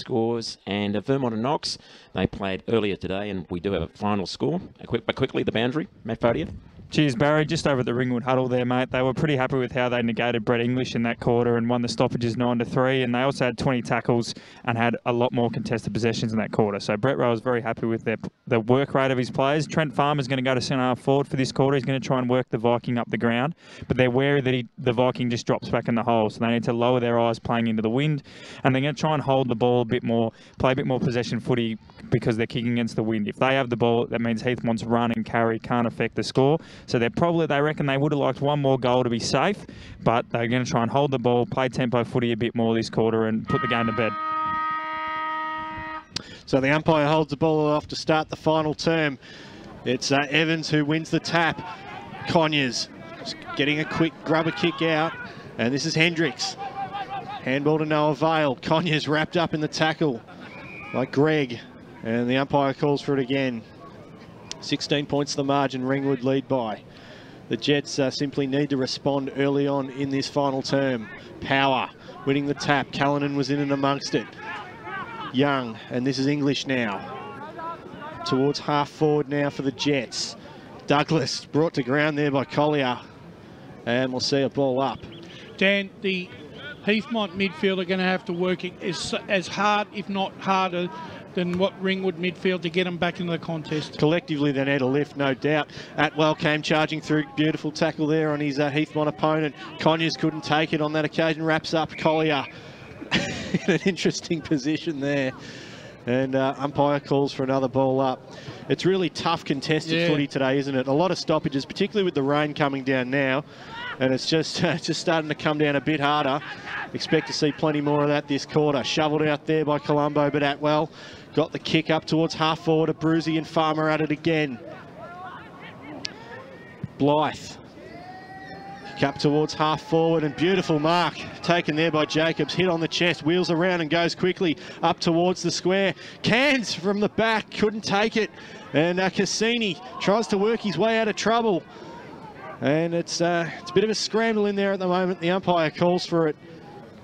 scores. And Vermont and Knox, they played earlier today, and we do have a final score. Quickly, the boundary, Matt Fodier. Cheers, Barry. Just over at the Ringwood huddle there, mate. They were pretty happy with how they negated Brett English in that quarter and won the stoppages 9-3. And they also had 20 tackles and had a lot more contested possessions in that quarter. So Brett Rowe was very happy with the work rate of his players. Trent Farmer's going to go to centre-half forward for this quarter. He's going to try and work the Viking up the ground. But they're wary that the Viking just drops back in the hole. So they need to lower their eyes playing into the wind. And they're going to try and hold the ball a bit more, play a bit more possession footy because they're kicking against the wind. If they have the ball, that means Heathmont's run and carry can't affect the score. So they reckon they would have liked one more goal to be safe, but they're going to try and hold the ball, play tempo footy a bit more this quarter and put the game to bed. So the umpire holds the ball off to start the final term. It's Evans who wins the tap. Conyers just getting a quick grubber kick out, and this is Hendricks. Handball to no avail. Conyers wrapped up in the tackle by Greg, and the umpire calls for it again. 16 points the margin, Ringwood lead by. The Jets simply need to respond early on in this final term. Power winning the tap. Callanan was in and amongst it. Young, and this is English now. Towards half forward now for the Jets. Douglas brought to ground there by Collier. And we'll see a ball up. Dan, the Heathmont midfield are going to have to work as hard, if not harder, than what Ringwood midfield to get them back into the contest. Collectively, they need a lift, no doubt. Atwell came charging through. Beautiful tackle there on his Heathmont opponent. Conyers couldn't take it on that occasion. Wraps up Collier in an interesting position there. And umpire calls for another ball up. It's really tough contested footy today, isn't it? A lot of stoppages, particularly with the rain coming down now. And it's just starting to come down a bit harder. Expect to see plenty more of that this quarter. Shoveled out there by Colombo, but Atwell got the kick up towards half forward to Bruzy, and Farmer at it again. Blythe. Kick up towards half forward, and beautiful mark taken there by Jacobs. Hit on the chest, wheels around and goes quickly up towards the square. Cairns from the back, couldn't take it. And Cassini tries to work his way out of trouble. And it's a bit of a scramble in there at the moment. The umpire calls for it.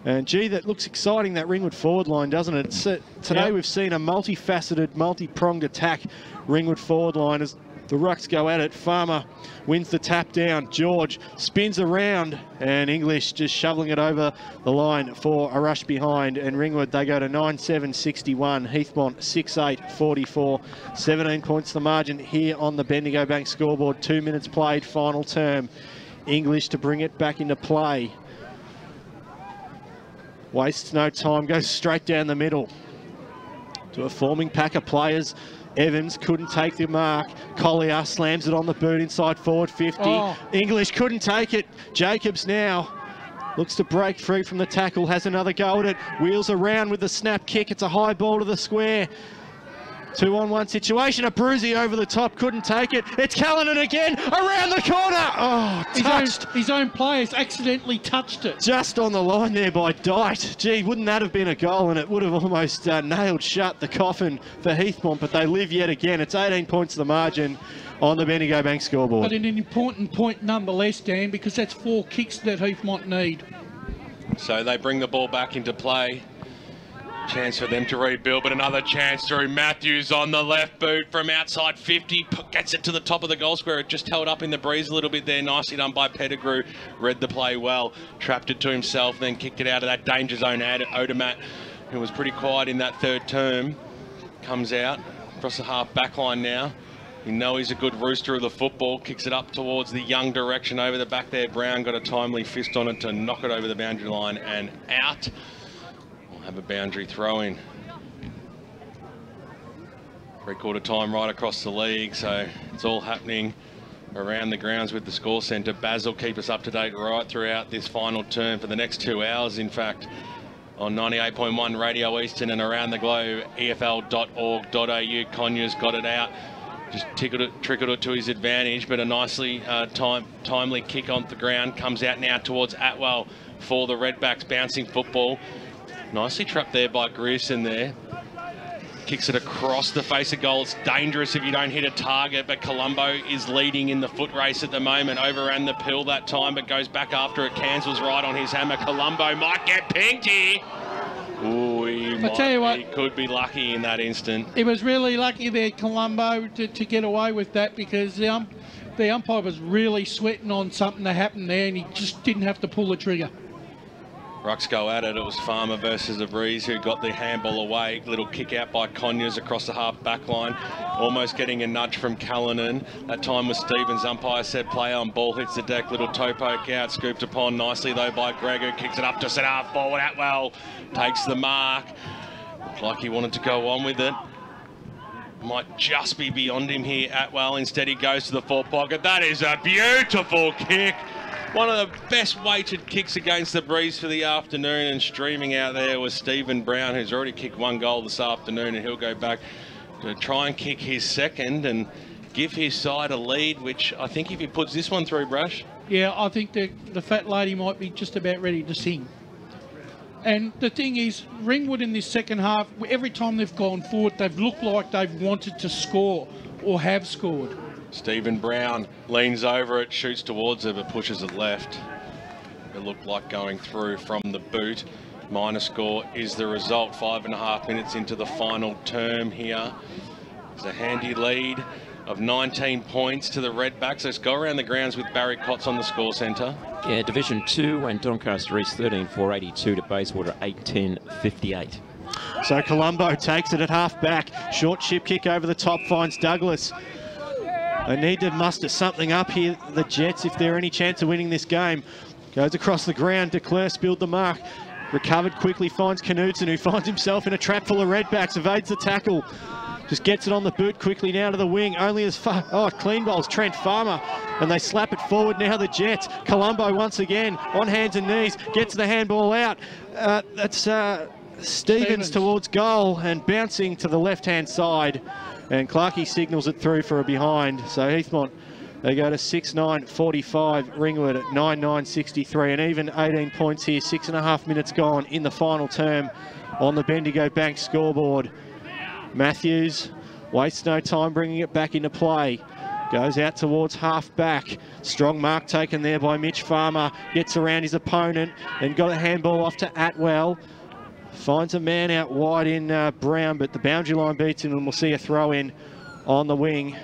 And gee, that looks exciting, that Ringwood forward line, doesn't it? Today we've seen a multifaceted, multi-pronged attack Ringwood forward line as the Rucks go at it. Farmer wins the tap down. George spins around, and English just shoveling it over the line for a rush behind. And Ringwood, they go to 9-7-61. Heathmont 6-8-44. 17 points the margin here on the Bendigo Bank scoreboard. 2 minutes played, final term. English to bring it back into play. Wastes no time, goes straight down the middle to a forming pack of players. Evans couldn't take the mark. Collier slams it on the boot inside forward 50. English couldn't take it. Jacobs now looks to break free from the tackle, has another go at it. Wheels around with the snap kick. It's a high ball to the square. 2-on-1 situation. A Bruzy over the top, couldn't take it. It's Callanan again, around the corner. Oh, touched. His own players accidentally touched it. Just on the line there by Dite. Gee, wouldn't that have been a goal? And it would have almost nailed shut the coffin for Heathmont, but they live yet again. It's 18 points to the margin on the Bendigo Bank scoreboard. But an important point nonetheless, Dan, because that's 4 kicks that Heathmont need. So they bring the ball back into play. Chance for them to rebuild, but another chance through. Matthews on the left boot from outside 50. Gets it to the top of the goal square. It just held up in the breeze a little bit there. Nicely done by Pettigrew. Read the play well. Trapped it to himself, then kicked it out of that danger zone. Odermatt, who was pretty quiet in that third term, comes out across the half back line now. You know he's a good rooster of the football. Kicks it up towards the Young direction over the back there. Brown got a timely fist on it to knock it over the boundary line and out. Have a boundary throw in. 3/4 time right across the league, so it's all happening around the grounds with the score centre. Baz will keep us up to date right throughout this final term for the next 2 hours, in fact, on 98.1 Radio Eastern and around the globe, efl.org.au. Conyers got it out, just trickled it to his advantage, but a nicely timely kick on the ground. Comes out now towards Atwell for the Redbacks, bouncing football. Nicely trapped there by Grierson there. Kicks it across the face of goal. It's dangerous if you don't hit a target, but Colombo is leading in the foot race at the moment. Overran the pill that time, but goes back after it. Cairns was right on his hammer. Colombo might get pinked here. Ooh, he tell you what, he could be lucky in that instant. He was really lucky there, Colombo, to get away with that, because the umpire was really sweating on something that happened there, and he just didn't have to pull the trigger. Rucks go at it. It was Farmer versus the Breeze who got the handball away. Little kick out by Conyers across the half back line. Almost getting a nudge from Callanan. That time was Stevens. Umpire said play on. Ball hits the deck. Little toe poke out. Scooped upon nicely though by Greg, who kicks it up to centre half forward. Atwell takes the mark. Looked like he wanted to go on with it. Might just be beyond him here, Atwell. Instead he goes to the forward pocket. That is a beautiful kick. One of the best weighted kicks against the Breeze for the afternoon, and streaming out there was Stephen Brown, who's already kicked 1 goal this afternoon, and he'll go back to try and kick his second and give his side a lead, which I think if he puts this one through, Brash. Yeah, I think the fat lady might be just about ready to sing. And the thing is, Ringwood in this second half, every time they've gone forward, they've looked like they've wanted to score or have scored. Stephen Brown leans over it, shoots towards it, but pushes it left. It looked like going through from the boot. Minor score is the result. 5.5 minutes into the final term here. It's a handy lead of 19 points to the Redbacks. Let's go around the grounds with Barry Cotts on the score centre. Yeah, Division 2 and Doncaster East 13-4-82 to Bayswater 8-10-58. So Colombo takes it at half back. Short chip kick over the top, finds Douglas. They need to muster something up here, the Jets, if they're any chance of winning this game. Goes across the ground, Declare spilled the mark. Recovered quickly, finds Knudsen, who finds himself in a trap full of Redbacks, evades the tackle. Just gets it on the boot quickly now to the wing, only as far, clean bowls Trent Farmer, and they slap it forward now, the Jets. Colombo once again, on hands and knees, gets the handball out. That's Stevens towards goal, and bouncing to the left-hand side. And Clarkey signals it through for a behind. So Heathmont, they go to 6-9-45. Ringwood at 9-9-63. And even 18 points here. 6.5 minutes gone in the final term on the Bendigo Bank scoreboard. Matthews wastes no time bringing it back into play. Goes out towards half back. Strong mark taken there by Mitch Farmer. Gets around his opponent and got a handball off to Atwell. Finds a man out wide in Brown, but the boundary line beats him, and we'll see a throw in on the wing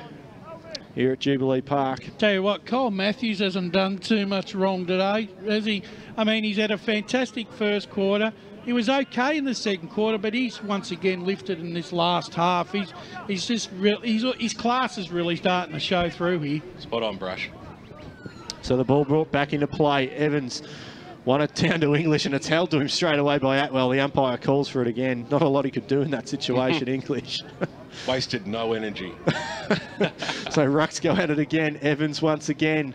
here at Jubilee Park. Tell you what, Cole Matthews hasn't done too much wrong today, has he? I mean, he's had a fantastic first quarter. He was okay in the second quarter, but he's once again lifted in this last half. He's just his class is really starting to show through here. Spot on, Brush. So the ball brought back into play. Evans won it down to English, and it's held to him straight away by Atwell. The umpire calls for it again. Not a lot he could do in that situation, English. Wasted no energy. So Rucks go at it again. Evans once again.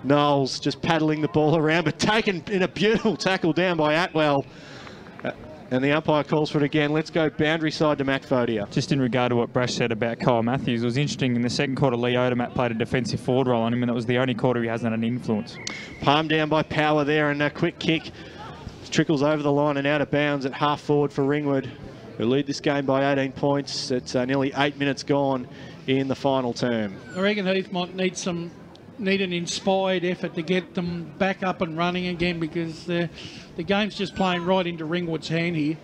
Knowles just paddling the ball around, but taken in a beautiful tackle down by Atwell. And the umpire calls for it again. Let's go boundary side to Matt Fodia. Just in regard to what Brash said about Kyle Matthews, it was interesting in the second quarter, Lee Odermatt played a defensive forward role on him, and that was the only quarter he hasn't had an influence. Palm down by Power there, and a quick kick trickles over the line and out of bounds at half forward for Ringwood, who lead this game by 18 points. It's nearly 8 minutes gone in the final term. I reckon Heathmont need an inspired effort to get them back up and running again, because the game's just playing right into Ringwood's hand here.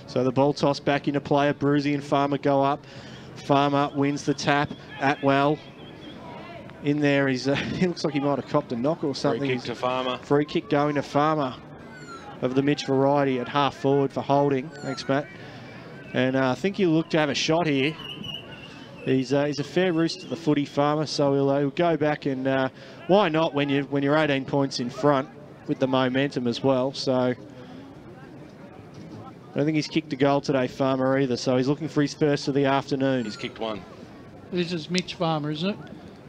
So the ball toss back into play. Bruzy and Farmer go up. Farmer wins the tap. Atwell in there. He looks like he might have copped a knock or something. Free kick to Farmer. Free kick going to Farmer of the Mitch variety at half forward for holding. Thanks, Matt. And I think he'll look to have a shot here. He's a fair roost to the footy, Farmer, so he'll go back, and why not when you're 18 points in front with the momentum as well. So I don't think he's kicked a goal today, Farmer, either, so he's looking for his first of the afternoon. He's kicked one. This is Mitch Farmer, isn't it?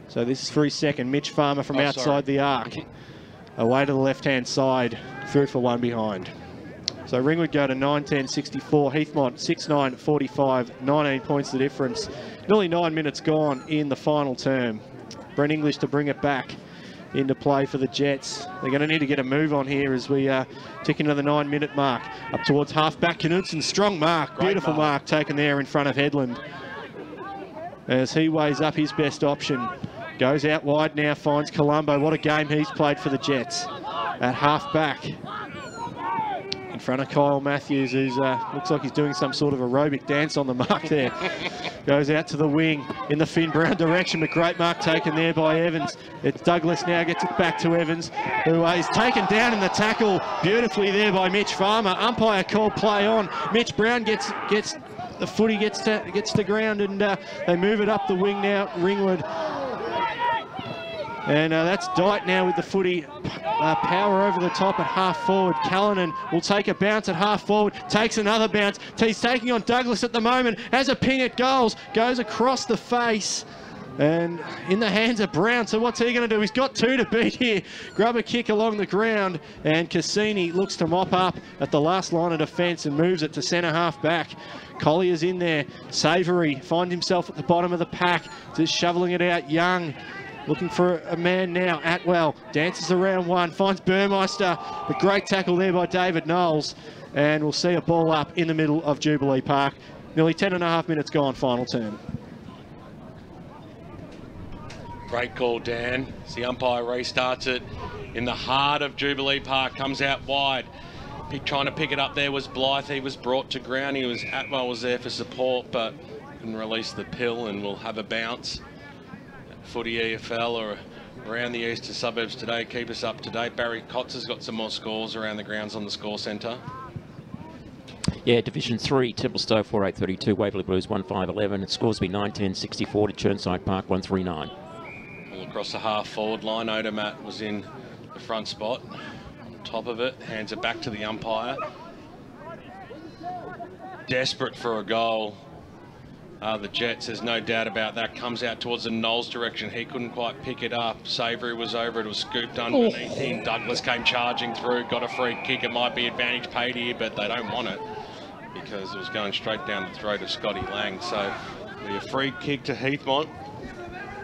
So this is for his second. Mitch Farmer from outside the arc. Away to the left-hand side, through for one behind. So Ringwood go to 9-10-64, Heathmont 6-9-45, 19 points the difference. Nearly 9 minutes gone in the final term. Brent English to bring it back into play for the Jets. They're going to need to get a move on here as we tick into the 9-minute mark. Up towards half-back, Knudsen, strong mark, beautiful mark taken there in front of Headland. As he weighs up his best option. Goes out wide now, finds Colombo. What a game he's played for the Jets. At half-back. In front of Kyle Matthews, who's looks like he's doing some sort of aerobic dance on the mark there. Goes out to the wing in the Finn Brown direction, but great mark taken there by Evans. It's Douglas now, gets it back to Evans, who is taken down in the tackle beautifully there by Mitch Farmer. Umpire called play on. Mitch Brown gets the footy, gets to ground, and they move it up the wing now, Ringwood. And that's Dyke now with the footy. Power over the top at half forward. Callanan will take a bounce at half forward, takes another bounce. He's taking on Douglas at the moment, has a ping at goals, goes across the face and in the hands of Brown. So what's he going to do? He's got two to beat here. Grab a kick along the ground, and Cassini looks to mop up at the last line of defence and moves it to centre half back. Collier's in there. Savoury finds himself at the bottom of the pack, just shoveling it out. Young looking for a man now. Atwell dances around one, finds Burmeister. A great tackle there by David Knowles. And we'll see a ball up in the middle of Jubilee Park. Nearly 10.5 minutes gone, final term. Great call, Dan. As the umpire restarts it in the heart of Jubilee Park, comes out wide. Trying to pick it up there was Blythe. He was brought to ground. Atwell was there for support, but couldn't release the pill, and will have a bounce. Footy EFL or around the eastern suburbs today. Keep us up to date. Barry Kotz has got some more scores around the grounds on the score centre. Yeah, Division 3, Templestowe 4832, Waverley Blues 1511. It scores to be 9-10-64 to Chirnside Park 139. All across the half forward line. Odomat was in the front spot. On top of it, hands it back to the umpire. Desperate for a goal. The Jets, there's no doubt about that. Comes out towards the Knowles direction. He couldn't quite pick it up. Savoury was over it. It was scooped underneath him. Douglas came charging through. Got a free kick. It might be advantage paid here, but they don't want it because it was going straight down the throat of Scotty Lang. So it'll be a free kick to Heathmont.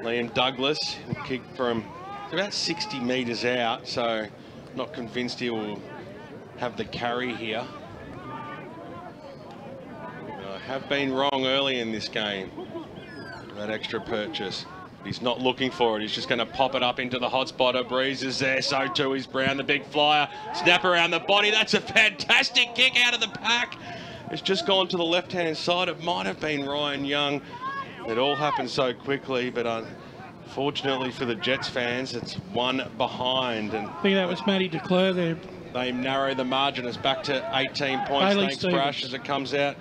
Liam Douglas will kick from about 60 metres out. So not convinced he will have the carry here. Have been wrong early in this game, that extra purchase. He's not looking for it. He's just going to pop it up into the hot spot. A Breeze is there, so too is Brown, the big flyer. Snap around the body. That's a fantastic kick out of the pack. It's just gone to the left-hand side. It might have been Ryan Young. It all happened so quickly, but unfortunately for the Jets fans, it's one behind. And I think that was Matty Declare there. They narrow the margin. It's back to 18 points. Bailey Thanks, Brash, as it comes out.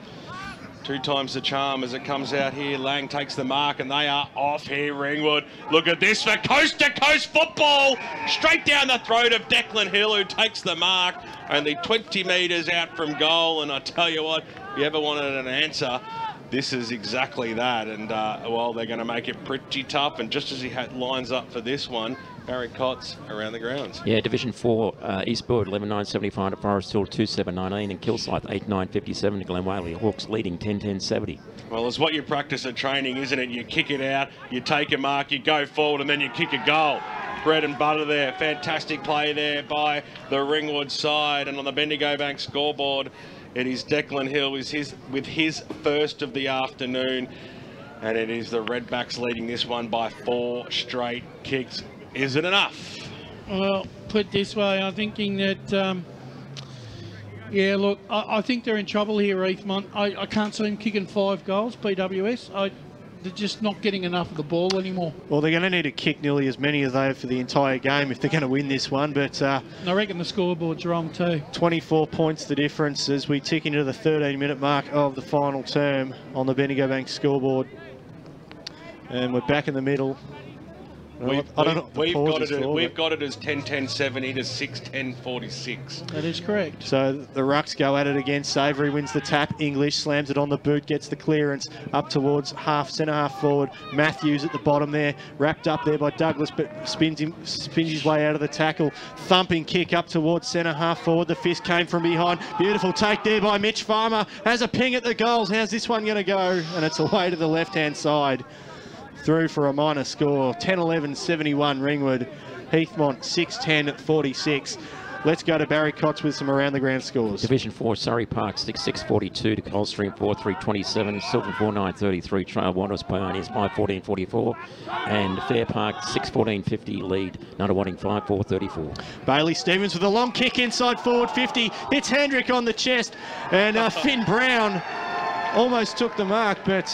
2 times the charm as it comes out here. Lang takes the mark, and they are off here, Ringwood. Look at this for coast-to-coast football. Straight down the throat of Declan Hill, who takes the mark. Only 20 metres out from goal, and I tell you what, if you ever wanted an answer, this is exactly that. And, well, they're going to make it pretty tough. And just as he lines up for this one, Barry Kotz around the grounds. Yeah, Division 4, East Board 11-9-75 to Forest Hill 2-7-19, and Kilsyth 8-9-57 to Glen Whaley. Hawks leading 10-10-70. Well, it's what you practice at training, isn't it? You kick it out, you take a mark, you go forward, and then you kick a goal. Bread and butter there. Fantastic play there by the Ringwood side. And on the Bendigo Bank scoreboard, it is Declan Hill with his first of the afternoon. And it is the Redbacks leading this one by 4 straight kicks. Is it enough? Well, put it this way, I'm thinking that, yeah, look, I think they're in trouble here, Heathmont. I can't see them kicking 5 goals, BWS. They're just not getting enough of the ball anymore. Well, they're going to need to kick nearly as many as they have for the entire game if they're going to win this one. But I reckon the scoreboard's wrong too. 24 points the difference as we tick into the 13-minute mark of the final term on the Bendigo Bank scoreboard. And we're back in the middle. We've got it as 10-10-70 to 6-10-46. That is correct. So the Rucks go at it again. Savoury wins the tap. English slams it on the boot, gets the clearance up towards centre half forward. Matthews at the bottom there, wrapped up there by Douglas, but spins his way out of the tackle. Thumping kick up towards centre half forward. The fist came from behind. Beautiful take there by Mitch Farmer. Has a ping at the goals. How's this one going to go? And it's away to the left-hand side. Through for a minor score, 10-11-71 Ringwood. Heathmont 6-10-46. Let's go to Barry Cotts with some around the ground scores. Division 4, Surrey Park 6-6-42 to Coldstream 4-3-27, Silton 4-9-33, Trail Wanderers Pioneers 5-14-44, and Fair Park 6-14-50 lead Nunawading 5-4-34. Bailey Stevens with a long kick inside forward 50, hits Hendrick on the chest, and Finn Brown almost took the mark, but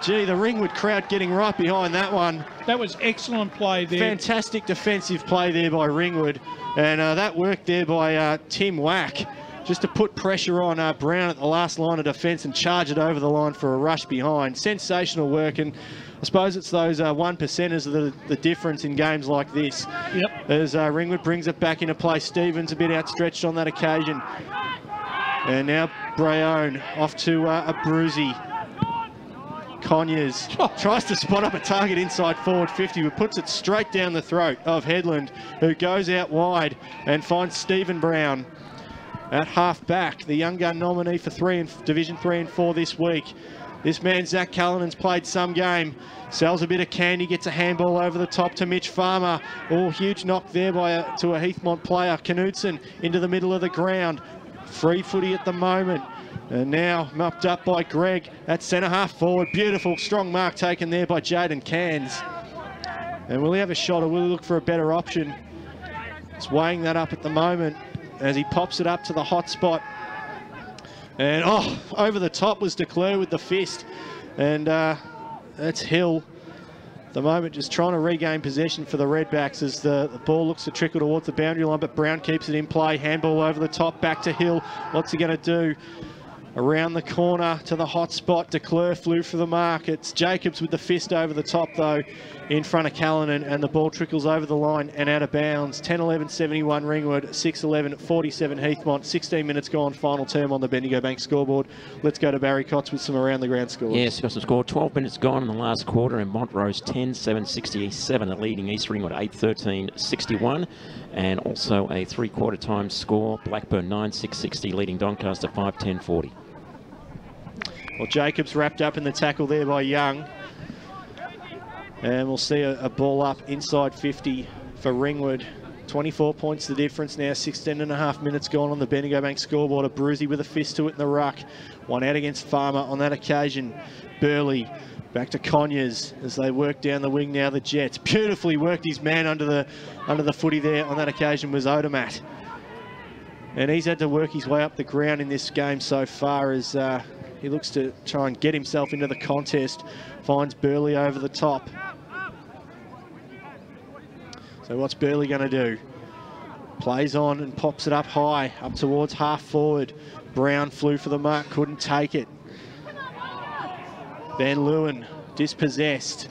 gee, the Ringwood crowd getting right behind that one. That was excellent play there. Fantastic defensive play there by Ringwood, and that worked there by Tim Wack, just to put pressure on Brown at the last line of defence and charge it over the line for a rush behind. Sensational work, and I suppose it's those 1%ers that are the difference in games like this. Yep. As Ringwood brings it back into play, Stevens a bit outstretched on that occasion. And now Brayone off to a Bruzy. Conyers tries to spot up a target inside forward 50, but puts it straight down the throat of Headland, who goes out wide and finds Stephen Brown at half back, the young gun nominee for Division 3 and 4 this week. This man, Zach Callinan's played some game, sells a bit of candy, gets a handball over the top to Mitch Farmer. Oh, huge knock there to a Heathmont player. Knudsen into the middle of the ground. Free footy at the moment. And now mopped up by Greg at centre half forward. Beautiful, strong mark taken there by Jaden Cairns. And will he have a shot, or will he look for a better option? It's weighing that up at the moment as he pops it up to the hot spot. And oh, over the top was Declare with the fist. And that's Hill. At the moment just trying to regain possession for the Redbacks as the ball looks to trickle towards the boundary line, but Brown keeps it in play. Handball over the top, back to Hill. What's he going to do? Around the corner to the hot spot. Declare flew for the mark. It's Jacobs with the fist over the top, though, in front of Callanan, and the ball trickles over the line and out of bounds. 10-11-71 Ringwood, 6-11-47 Heathmont. 16 minutes gone, final term on the Bendigo Bank scoreboard. Let's go to Barry Cotts with some around the ground scores. Yes, got some score. 12 minutes gone in the last quarter, and Montrose 10-7-67, leading East Ringwood 8-13-61. And also a three-quarter time score, Blackburn 9-6-60, leading Doncaster 5-10-40. Well, Jacobs wrapped up in the tackle there by Young. And we'll see a ball up inside 50 for Ringwood. 24 points the difference now, 16.5 minutes gone on the Bendigo Bank scoreboard. A Bruzy with a fist to it in the ruck. One out against Farmer on that occasion. Burley back to Conyers as they work down the wing now, the Jets. Beautifully worked his man under the footy there on that occasion was Odermatt. And he's had to work his way up the ground in this game so far as he looks to try and get himself into the contest. Finds Burley over the top. So what's Burley going to do? Plays on and pops it up high, up towards half forward. Brown flew for the mark, couldn't take it. Van Leeuwen dispossessed.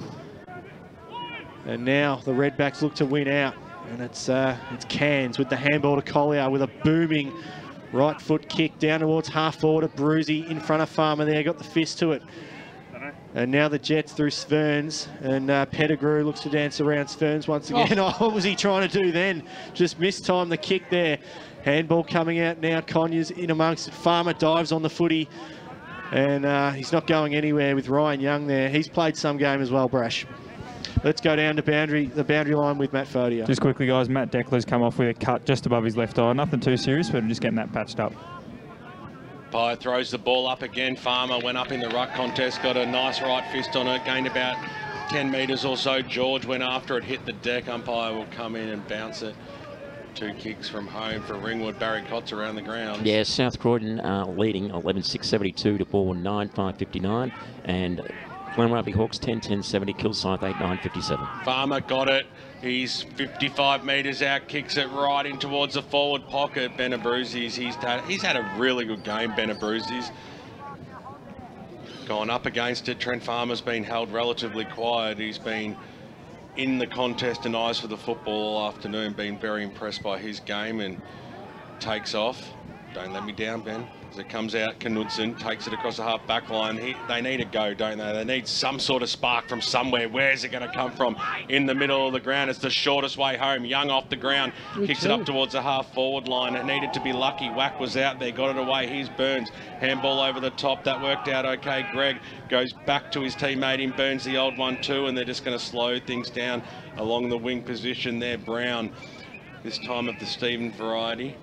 And now the Redbacks look to win out. And it's Cairns with the handball to Collier with a booming right foot kick down towards half forward. A Bruzy in front of Farmer there, got the fist to it. And now the Jets through Sverns, and Pettigrew looks to dance around Sverns once again. Oh, what was he trying to do then? Just mistimed the kick there. Handball coming out now, Conyers in amongst it. Farmer dives on the footy, and he's not going anywhere with Ryan Young there. He's played some game as well, Brash. Let's go down to the boundary line with Matt Fodia. Just quickly, guys, Matt Deckler's come off with a cut just above his left eye. Nothing too serious, but I'm just getting that patched up. Pye throws the ball up again. Farmer went up in the ruck contest, got a nice right fist on it, gained about 10 metres or so. George went after it, hit the deck. Umpire will come in and bounce it. 2 kicks from home for Ringwood. Barry Cotts around the ground. Yeah, South Croydon leading 11-6-72 to ball 9-5-59, and Glenrugby Hawks 10-10-70, Kilsyth 8-9-57. Farmer got it. He's 55 metres out, kicks it right in towards the forward pocket. Benabruzzi's, he's had a really good game, Benabruzzi's. Gone up against it. Trent Farmer's been held relatively quiet. He's been in the contest and eyes for the football all afternoon, been very impressed by his game and takes off. Don't let me down, Ben. As it comes out, Knudsen takes it across the half back line. They need a go, don't they? They need some sort of spark from somewhere. Where's it going to come from? In the middle of the ground. It's the shortest way home. Young off the ground. Kicks it up towards the half forward line. It needed to be lucky. Whack was out there. Got it away. Here's Burns. Handball over the top. That worked out okay. Greg goes back to his teammate in Burns, the old one too, and they're just going to slow things down along the wing position there. Brown this time of the Stephen variety.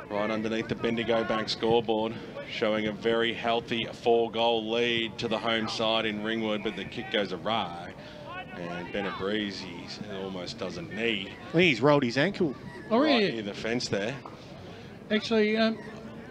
Right underneath the Bendigo Bank scoreboard, showing a very healthy 4-goal lead to the home side in Ringwood, but the kick goes awry. And Benabreze almost doesn't need. I think he's rolled his ankle. Oh, Right yeah. near the fence there. Actually,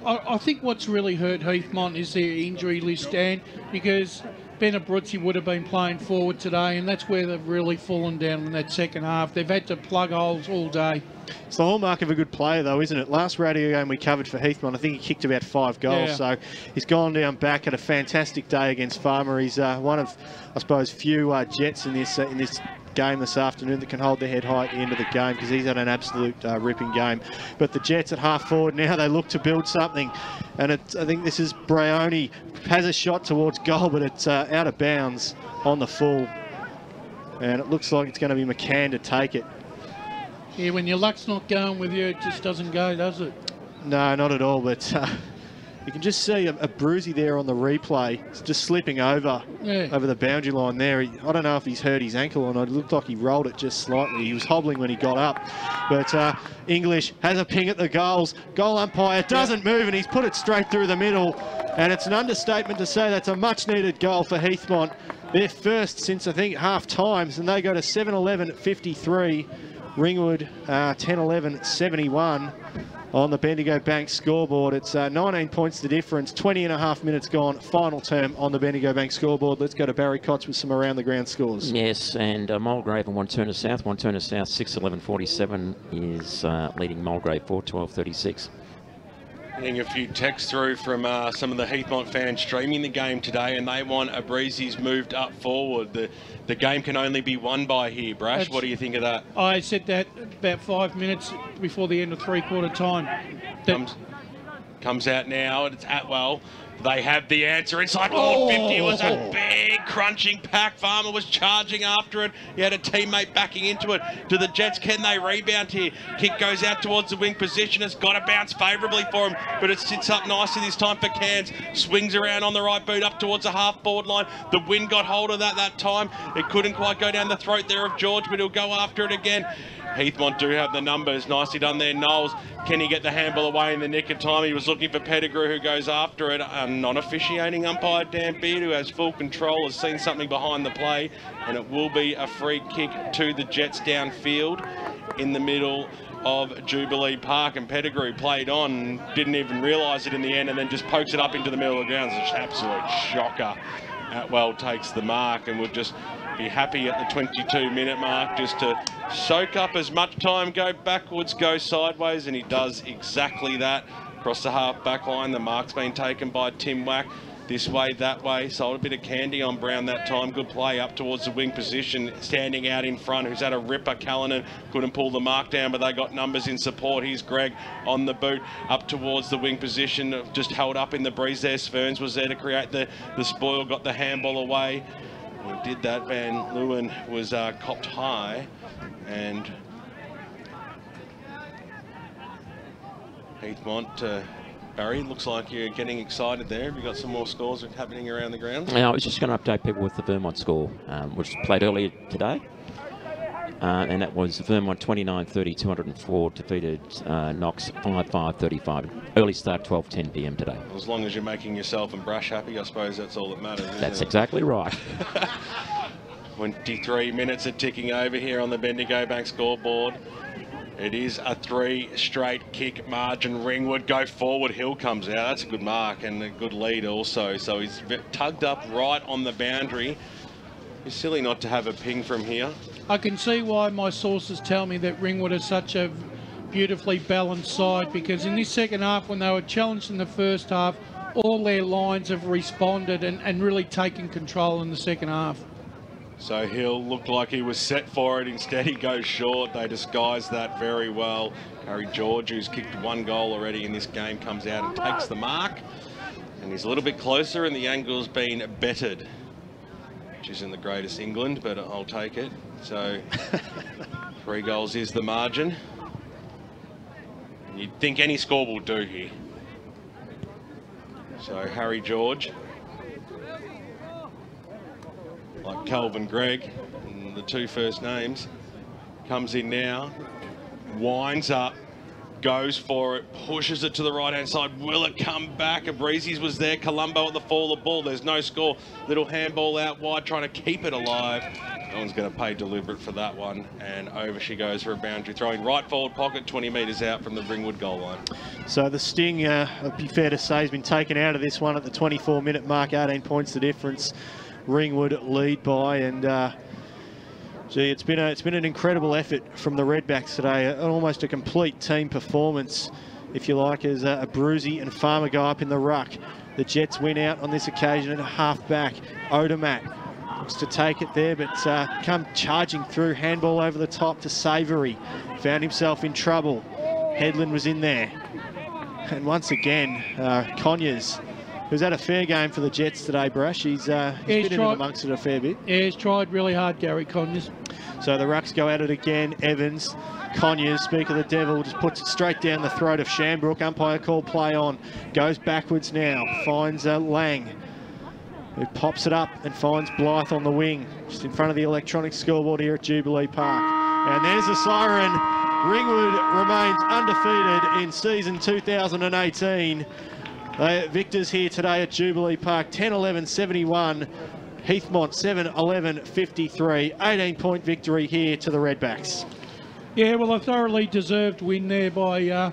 I think what's really hurt Heathmont is their injury list, Dan, because Benabreze would have been playing forward today, and that's where they've really fallen down in that second half. They've had to plug holes all day. It's the hallmark of a good player, though, isn't it? Last radio game we covered for Heathmont, I think he kicked about 5 goals. Yeah. So he's gone down back at a fantastic day against Farmer. He's one of, I suppose, few Jets in this game this afternoon that can hold their head high at the end of the game, because he's had an absolute ripping game. But the Jets at half forward now, they look to build something. And I think this is Bryony, has a shot towards goal, but it's out of bounds on the full. And it looks like it's going to be McCann to take it. Yeah, when your luck's not going with you, it just doesn't go, does it? No, not at all, but you can just see a Brucey there on the replay. It's just slipping over the boundary line there. I don't know if he's hurt his ankle or not. It looked like he rolled it just slightly. He was hobbling when he got up. But English has a ping at the goals. Goal umpire doesn't move, and he's put it straight through the middle. And it's an understatement to say that's a much-needed goal for Heathmont. Their first since, I think, half-times, and they go to 7-11 at 53. Ringwood 10-11 71 on the Bendigo Bank scoreboard. It's 19 points the difference, 20 and a half minutes gone, final term on the Bendigo Bank scoreboard. Let's go to Barry Cotts with some around the ground scores. Yes, and Mulgrave and One Turner South 6-11-47 is leading Mulgrave 4-12-36. Getting a few texts through from some of the Heathmont fans streaming the game today, and they want Abreeze's moved up forward. The game can only be won by here, Brash. What do you think of that? I said that about 5 minutes before the end of three-quarter time. Comes out now, and it's Atwell. They have the answer inside forward 50. It was a big crunching pack. Farmer was charging after it. He had a teammate backing into it. Do the Jets, can they rebound here? Kick goes out towards the wing position. It's got to bounce favourably for him, but it sits up nicely this time for Cairns. Swings around on the right boot up towards the half-forward line. The wind got hold of that time. It couldn't quite go down the throat there of George, but he'll go after it again. Heathmont do have the numbers. Nicely done there, Knowles. Can he get the handball away in the nick of time? He was looking for Pettigrew, who goes after it. A non-officiating umpire, Dan Beard, who has full control, has seen something behind the play, and it will be a free kick to the Jets downfield in the middle of Jubilee Park. And Pettigrew played on, didn't even realise it in the end, and then just pokes it up into the middle of the ground. It's an absolute shocker. Atwell takes the mark and would just be happy at the 22-minute mark just to soak up as much time, go backwards, go sideways, and he does exactly that. Across the half-back line, the mark's been taken by Tim Wack. This way, that way, sold a bit of candy on Brown that time. Good play up towards the wing position, standing out in front, who's had a ripper. Callanan couldn't pull the mark down, but they got numbers in support. Here's Greg on the boot, up towards the wing position, just held up in the breeze there. Sverns was there to create the spoil, got the handball away. He did that. Van Leeuwen was copped high, and Heathmont, Barry, looks like you're getting excited there. Have you got some more scores happening around the ground? I was just going to update people with the Vermont score, which played earlier today. And that was Vermont 29-30, 204, defeated Knox 5-5-35. Early start, 12:10 p.m. today. As long as you're making yourself and Brash happy, I suppose that's all that matters. That's exactly right. 23 minutes are ticking over here on the Bendigo Bank scoreboard. It is a 3 straight kick margin. Ringwood go forward. Hill comes out. That's a good mark and a good lead also. So he's tugged up right on the boundary. It's silly not to have a ping from here. I can see why my sources tell me that Ringwood is such a beautifully balanced side, because in this second half, when they were challenged in the first half, all their lines have responded and really taken control in the second half. So Hill looked like he was set for it. Instead, he goes short. They disguised that very well. Harry George, who's kicked 1 goal already in this game, comes out and takes the mark. And he's a little bit closer, and the angle's been bettered, which isn't the greatest England, but I'll take it. So 3 goals is the margin. And you'd think any score will do here. So Harry George, like Calvin Gregg, and the 2 first names, comes in now. winds up, goes for it, pushes it to the right-hand side. Will it come back? Abrizi's was there. Colombo at the fall of the ball. There's no score. Little handball out wide, trying to keep it alive. No one's going to pay deliberate for that one. And over she goes for a boundary throw in right forward pocket, 20 metres out from the Ringwood goal line. So the sting, it'd be fair to say, has been taken out of this one at the 24-minute mark. 18 points the difference. Ringwood lead by, and gee, it's been an incredible effort from the Redbacks today. Almost a complete team performance, if you like, as Abruzzi and Farmer go up in the ruck. The Jets win out on this occasion at a half-back. Odermatt looks to take it there, but come charging through. Handball over the top to Savoury. Found himself in trouble. Headland was in there. And once again, Conyers, who's had a fair game for the Jets today, Brash. He's been in amongst it a fair bit. Yeah, he's tried really hard, Gary Conyers. So the rucks go at it again. Evans, Conyers, speak of the devil, just puts it straight down the throat of Shambrook. Umpire call play on. Goes backwards now. Finds Lang, who pops it up and finds Blythe on the wing, just in front of the electronic scoreboard here at Jubilee Park. And there's a siren. Ringwood remains undefeated in season 2018. Victors here today at Jubilee Park, 10-11-71. Heathmont 7-11-53. 18-point victory here to the Redbacks. Yeah, well, a thoroughly deserved win there by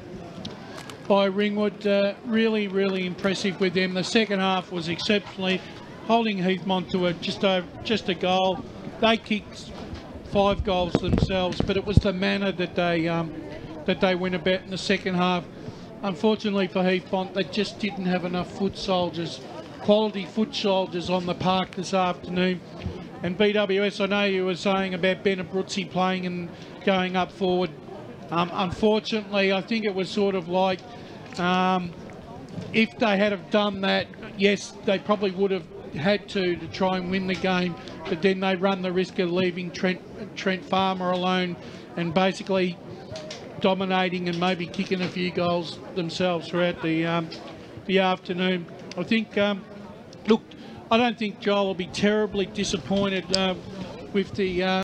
Ringwood. Really, really impressive with them. The second half was exceptionally, holding Heathmont to just a goal. They kicked 5 goals themselves, but it was the manner that they went about in the second half. Unfortunately for Heathmont, they just didn't have enough foot soldiers, quality foot soldiers on the park this afternoon. And BWS, I know you were saying about Ben Abruzzi playing and going up forward. Unfortunately, I think it was sort of like, if they had have done that, yes, they probably would have had to try and win the game, but then they run the risk of leaving Trent Farmer alone and basically dominating and maybe kicking a few goals themselves throughout the afternoon. I think, look, I don't think Joel will be terribly disappointed with the